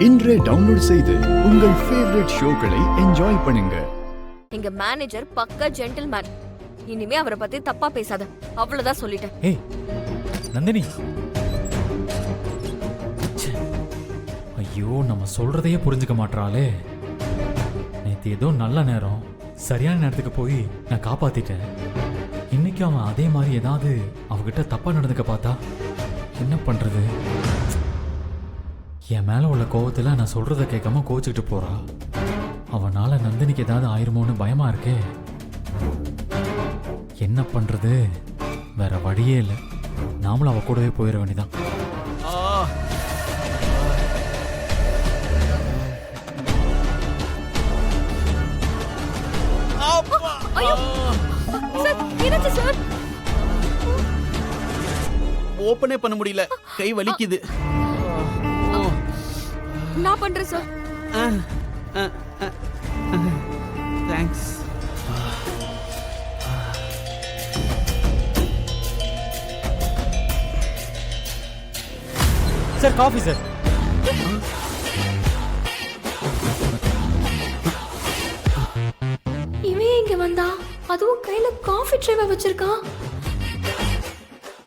இன்றே டவுன்லோட் செய்து உங்கள் ஃபேவரட் ஷோக்களை என்ஜாய் பண்ணுங்க. எங்க மேனேஜர் பக்கா ஜென்டில்மேன். இனிமே அவரை பத்தி தப்பா பேசாத, அவ்வளவுதான் சொல்லிட்டேன். ஏய் நந்தினி, ஐயோ நம்ம சொல்றதையே புரிஞ்சுக்க மாட்டாளே. நேத்து ஏதோ நல்ல நேரம், சரியான நேரத்துக்கு போய் நான் காப்பாத்திட்டேன். இன்னைக்கு அவன் அதே மாதிரி ஏதாவது அவகிட்ட தப்பா நடந்துக்க பார்த்தா என்ன பண்றது? என் மேல உள்ள கோவத்துல நான் சொல்றத கேட்காம கோச்சுக்கிட்டு போறா. அவனால நந்தினிக்கு ஏதாவது ஆயிருமோன்னு பயமா இருக்கே. என்ன பண்றது? வேற வழியே இல்லை. நாமளும் அவ கூடவே போயிட வேண்டியதான். ஓபனே பண்ண முடியல, கை வலிக்குது. நான் பண்றேன் sir. Thanks. Sir coffee sir. இவன் இங்க வந்தா, அதுவும் கையில காஃபி ட்ரேவை வச்சிருக்கான்.